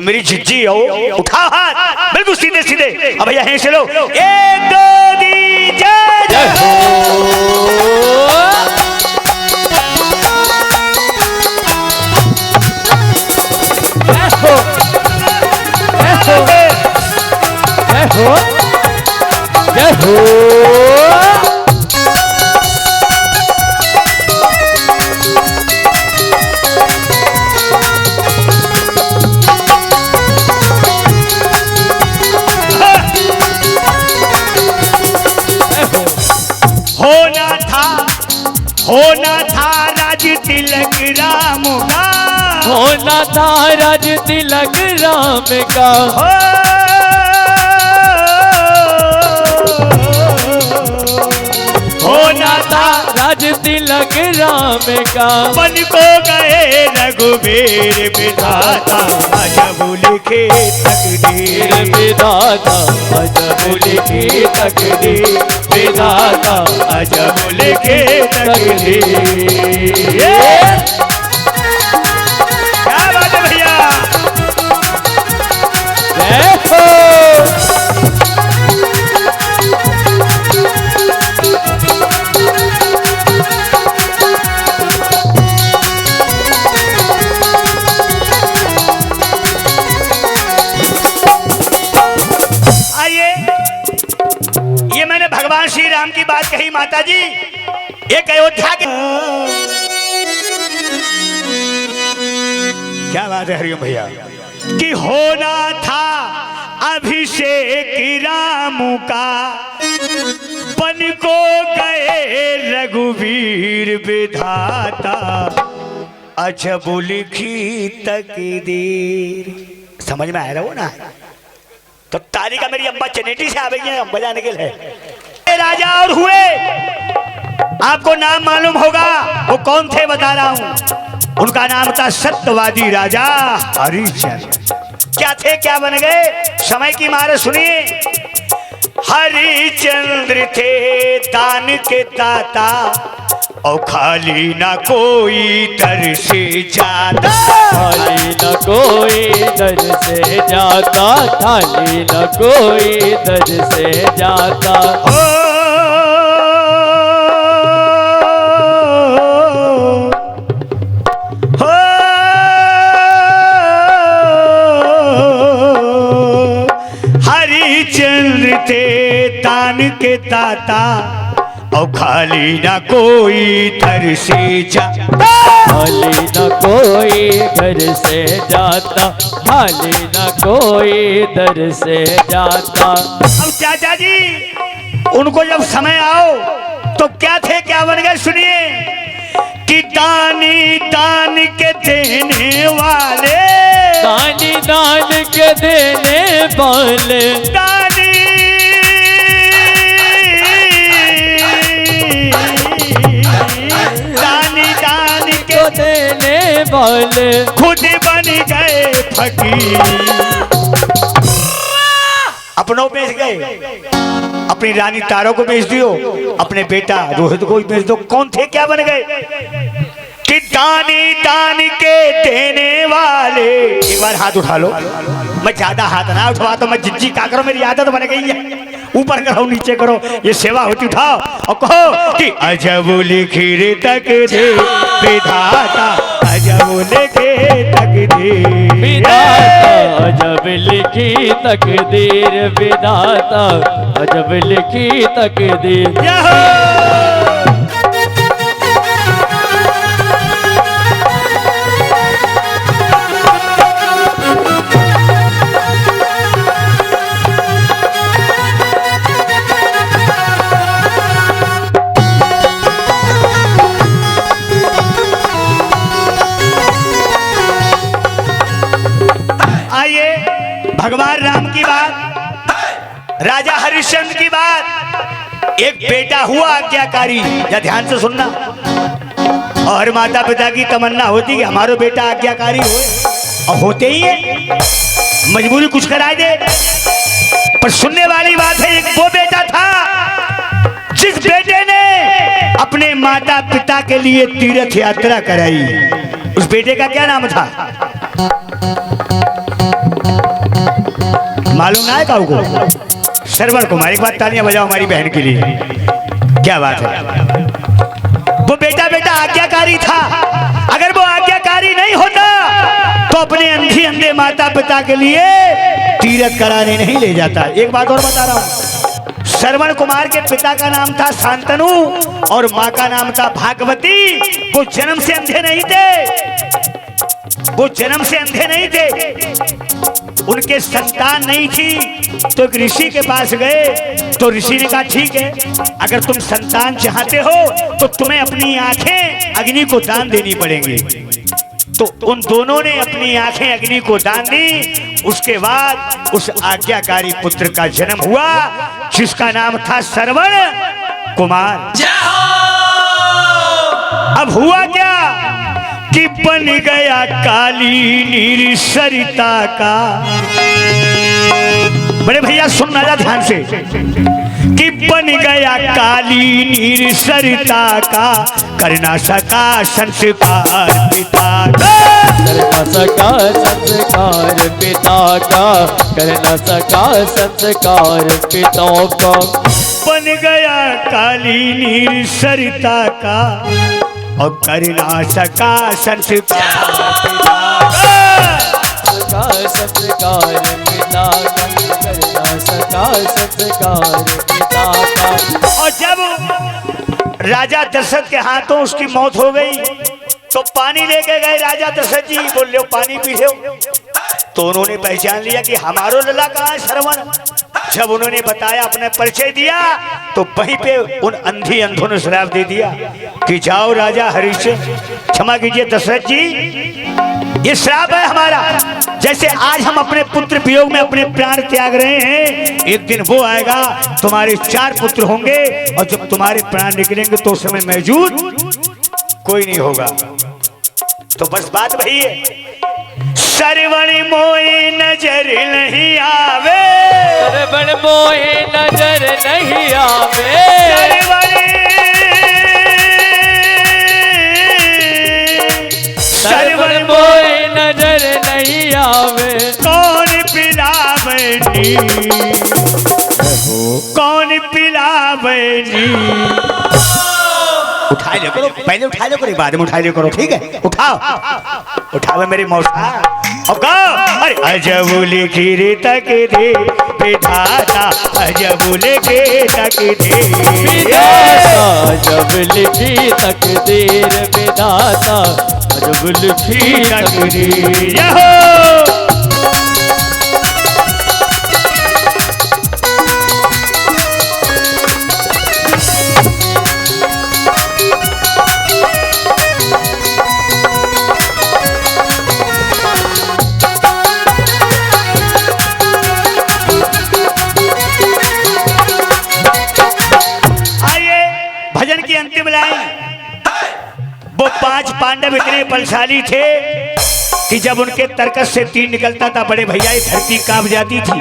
तो मेरी जिज्जी हो, उठा हाथ बिल्कुल सीधे सीधे। अब भैया यहीं से लो, 1 2 3 जय जय हो, जय हो। होना था राज तिलक राम का, होना था राज तिलक राम का, होना था राज तिलक राम का। बन को गए रघुवीर विधाता, अजब लिखे तकदीर विधाता, अजब लिखे तकदीर विधाता, अजब लिखे तकदीर। क्या बात है भैया, जय हो। ये मैंने भगवान श्री राम की बात कही माता जी। एक अयोध्या के, क्या बात है हरिओम भैया, कि होना था अभिषेक राम का, बन को गए रघुवीर विधाता, अजब लिखी तकदीर। समझ में आया वो ना, तो ताली का मेरी अम्बा चनेटी से आ गई है बजाने के लिए। राजा और हुए, आपको नाम मालूम होगा वो कौन थे, बता रहा हूं। उनका नाम था सत्यवादी राजा हरिश्चंद्र। क्या थे, क्या बन गए, समय की मार सुनिए। हरिश्चंद्र थे दान के दाता, और खाली ना कोई दर से जाता, खाली न कोई दर से जाता, खाली न कोई दर से जाता। हरिश्चंद्र थे दान के दाता, और खाली ना कोई दर से जाता, खाली न कोई घर से जाता, खाली न कोई दर से जाता। अब चाचा जी उनको जब समय आओ तो क्या थे, क्या बन गए, सुनिए। कि दानी दान के देने वाले, दानी दान के देने वाले, दानी दानी दान के देने वाले, खुद बन गए फकीर। अपनों बेच गए, अपनी रानी तारों को बेच दियो, अपने बेटा रोहित को बेच दो। कौन थे, क्या बन गए, कि दानी दान के देने वाले। एक बार हाथ उठा लो, मैं ज्यादा हाथ ना उठवा तो मैं जिज्जी का करो, मेरी आदत बन गई है। ऊपर करो नीचे करो, ये सेवा होती, उठाओ और कहो कि अजब लिखी तकदीर विधाता, अजब लिखी तकदीर विधाता, अजब लिखी तकदीर विधाता, अजब लिखी तकदीर। भगवान राम की बात, राजा हरिश्चंद्र की बात। एक बेटा हुआ आज्ञाकारी, या ध्यान से सुनना। और माता पिता की तमन्ना होती कि हमारा बेटा आज्ञाकारी हो, और होते ही है, मजबूरी कुछ कराए दे। पर सुनने वाली बात है, एक वो बेटा था जिस बेटे ने अपने माता पिता के लिए तीर्थ यात्रा कराई। उस बेटे का क्या नाम था, मालूम ना है काऊ को? सरवर कुमार, एक बात तालियां बजाओ हमारी बहन के लिए। क्या बात है, वो बेटा बेटा आज्ञाकारी था। अगर वो आज्ञाकारी नहीं होता तो अपने अंधी अंधे माता पिता के लिए तीरथ कराने नहीं ले जाता। एक बात और बता रहा हूं, श्रवण कुमार के पिता का नाम था शांतनु और माँ का नाम था भागवती। वो जन्म से अंधे नहीं थे, वो जन्म से अंधे नहीं थे। उनके संतान नहीं थी तो एक ऋषि के पास गए, तो ऋषि ने कहा ठीक है, अगर तुम संतान चाहते हो तो तुम्हें अपनी आंखें अग्नि को दान देनी पड़ेंगी। तो उन दोनों ने अपनी आंखें अग्नि को दान दी। उसके बाद उस आज्ञाकारी पुत्र का जन्म हुआ जिसका नाम था श्रवण कुमार। अब हुआ क्या कि बन गया काली नीर सरिता का। बड़े भैया सुनना जा ध्यान से, कि बन गया काली नीर सरिता का, करना सका संस्कार पिता का, करना सका संस्कार पिता का, करना सका संस्कार पिता का। बन गया काली नीर सरिता का और करना सका संस्कार पिता का, संस्कार पिता का, करना सका संस्कार पिता का। और जब राजा दशरथ के हाथों उसकी मौत हो गई तो पानी लेके गए राजा दशरथ जी, बोल लो पानी पी लो। तो उन्होंने पहचान लिया कि हमारो लला कहाँ है श्रवण। जब उन्होंने बताया, अपने परिचय दिया, तो वहीं पे उन अंधी अंधों ने श्राप दे दिया कि जाओ राजा हरिश्चंद्र, क्षमा कीजिए दशरथ जी, ये श्राप है हमारा। जैसे आज हम अपने पुत्र वियोग में अपने प्राण त्याग रहे हैं, एक दिन वो आएगा तुम्हारे 4 पुत्र होंगे और जब तुम्हारे प्राण निकलेंगे तो उस समय मौजूद कोई नहीं होगा। तो बस बात वही है, श्रवण मोए नजर नहीं आवे, श्रवण मोहे नजर नहीं आवे, श्रवण मोहे नजर नहीं आवे। कौन पिलावनी, कौन पिलावनी। उठा लिया करो, पहले उठा लिया करो, बाद में उठा लिया करो, ठीक है? उठाओ उठाओ मेरी मौसा। और कहो, अरे अजब लिखी रे तक दे विधाता, अजब लिखी तक दे विधाता, जब लिखी तकदीर विधाता, जब लिखी तकदीर। भजन की अंतिम लाइन, वो 5 पांडव इतने बलशाली थे कि जब उनके तर्कस से तीर निकलता था बड़े भैया धरती कांप जाती थी।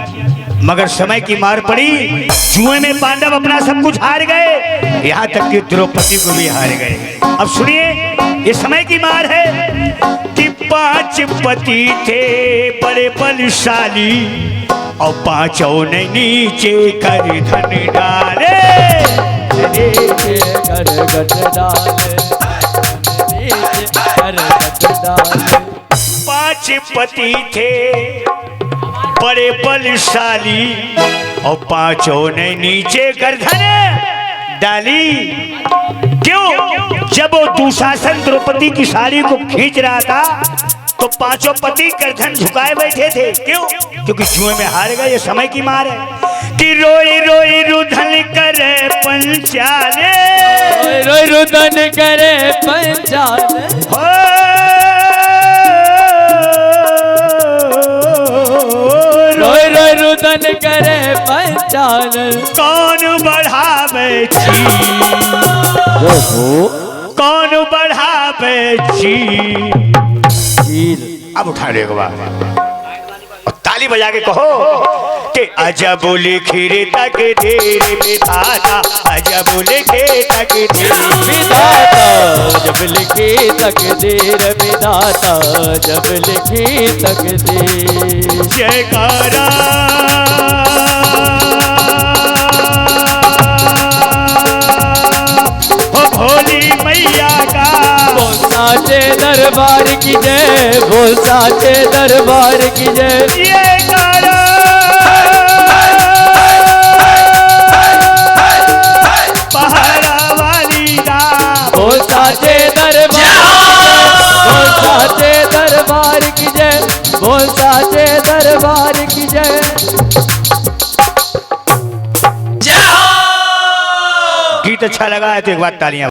मगर समय की मार पड़ी, जुए में पांडव अपना सब कुछ हार गए, यहाँ तक कि द्रौपदी को भी हार गए। अब सुनिए, ये समय की मार है कि 5 पति थे बड़े बलशाली और 5 ने नीचे कर धन डाले, कर गट डाले, कर गट डाले। 5 पति थे बड़े बलशाली और 5 ने नीचे गर्दन डाली। क्यों? जब वो दुशासन द्रौपदी की साड़ी को खींच रहा था तो 5 पति गर्दन झुकाए बैठे थे। क्यों? क्योंकि जुए में हार गए। ये समय की मार है कि रोई रोई रुदन करे पंचाले, रोई रोई रुदन करे पंचाले, रोई रोई रुदन करे पंचाले। कौन बढ़ावे जी, कौन बढ़ावे जी। अब उठा ले और ताली बजा के कहो कि अजब लिखी रे तक देर विधाता, अजब लिखे तक देर विधाता, जब लिखी तकदीर विधाता, जब लिखी तकदीर। जयकारा साचे दरबार की जय, बोल साचे दरबार की जय। ये करो पहाड़ा वाली दा, बोल साचे दरबार, बोल साचे दरबार की जय, बोल साचे दरबार की जय। गीत अच्छा लगा है तो एक बार तालियां